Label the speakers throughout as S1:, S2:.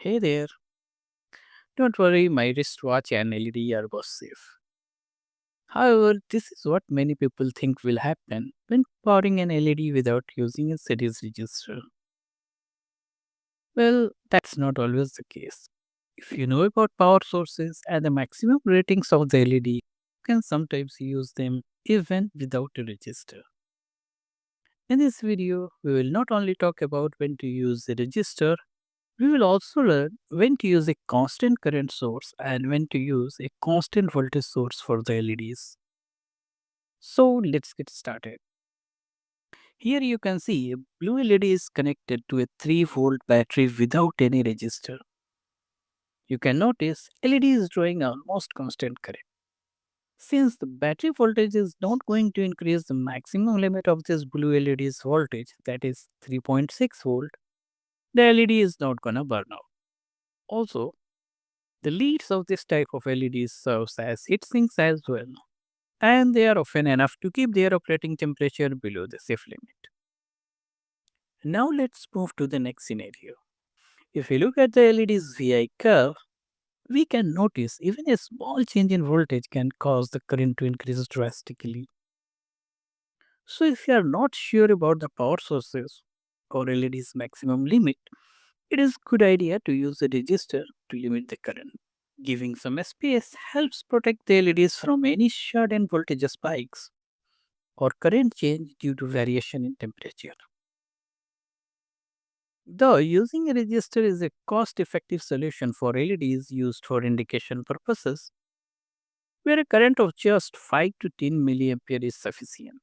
S1: Hey there, don't worry, my wristwatch and LED are both safe. However, this is what many people think will happen when powering an LED without using a series register. Well, that's not always the case. If you know about power sources and the maximum ratings of the LED, you can sometimes use them even without a register. In this video, we will not only talk about when to use the register, we will also learn when to use a constant current source and when to use a constant voltage source for the LEDs. So let's get started. Here you can see a blue LED is connected to a 3-volt battery without any resistor. You can notice LED is drawing almost constant current. Since the battery voltage is not going to increase the maximum limit of this blue LED's voltage, that is 3.6 volt, the LED is not gonna burn out. Also, the leads of this type of LEDs serves as heat sinks as well, and they are often enough to keep their operating temperature below the safe limit. Now let's move to the next scenario. If we look at the LED's VI curve, we can notice even a small change in voltage can cause the current to increase drastically. So if you are not sure about the power sources or LED's maximum limit, it is good idea to use a resistor to limit the current. Giving some space helps protect the LEDs from any sudden voltage spikes or current change due to variation in temperature. Though using a resistor is a cost-effective solution for LEDs used for indication purposes, where a current of just 5 to 10 milliampere is sufficient.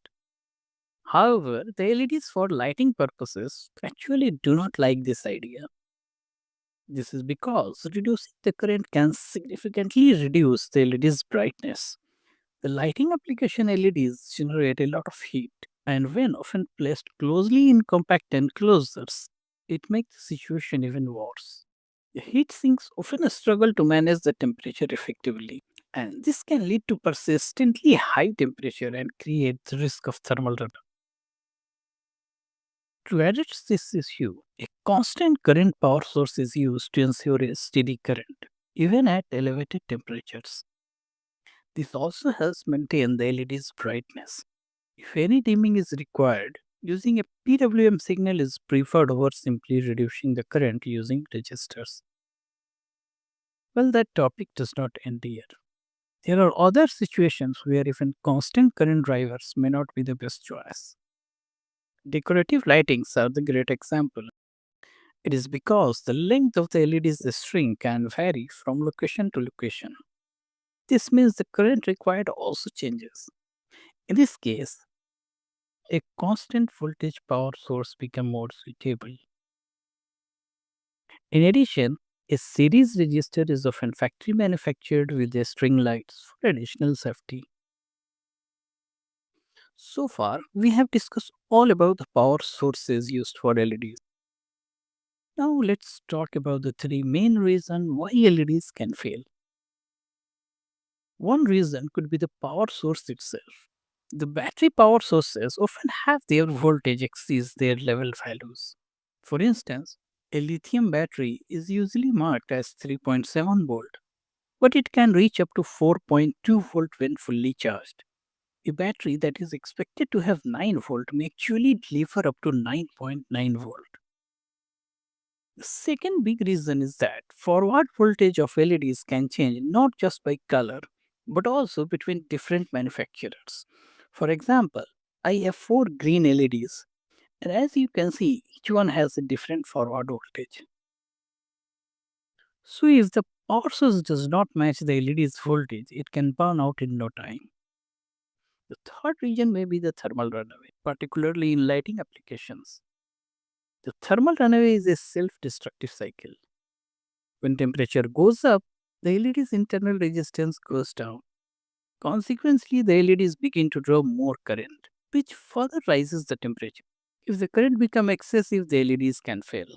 S1: However, the LEDs for lighting purposes actually do not like this idea. This is because reducing the current can significantly reduce the LED's brightness. The lighting application LEDs generate a lot of heat, and when often placed closely in compact enclosures, it makes the situation even worse. The heat sinks often struggle to manage the temperature effectively, and this can lead to persistently high temperature and create the risk of thermal runaway. To address this issue, a constant current power source is used to ensure a steady current, even at elevated temperatures. This also helps maintain the LED's brightness. If any dimming is required, using a PWM signal is preferred over simply reducing the current using registers. Well, that topic does not end here. There are other situations where even constant current drivers may not be the best choice. Decorative lightings are the great example. It is because the length of the LED's string can vary from location to location. This means the current required also changes. In this case, a constant voltage power source becomes more suitable. In addition, a series register is often factory manufactured with the string lights for additional safety. So far, we have discussed all about the power sources used for LEDs. Now let's talk about the three main reasons why LEDs can fail. One reason could be the power source itself. The battery power sources often have their voltage exceeds their level values. For instance, a lithium battery is usually marked as 3.7 volt, but it can reach up to 4.2 volt when fully charged. A battery that is expected to have 9 volt may actually deliver up to 9.9 volt. The second big reason is that forward voltage of LEDs can change not just by color but also between different manufacturers. For example, I have 4 green LEDs, and as you can see, each one has a different forward voltage. So, if the power source does not match the LED's voltage, it can burn out in no time. The third reason may be the thermal runaway, particularly in lighting applications. The thermal runaway is a self destructive cycle. When temperature goes up, the LED's internal resistance goes down. Consequently, the LEDs begin to draw more current, which further rises the temperature. If the current becomes excessive, the LEDs can fail.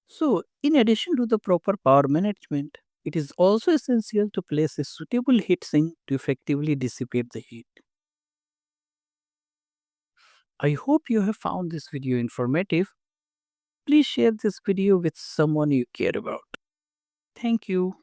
S1: So, in addition to the proper power management, it is also essential to place a suitable heat sink to effectively dissipate the heat. I hope you have found this video informative. Please share this video with someone you care about. Thank you.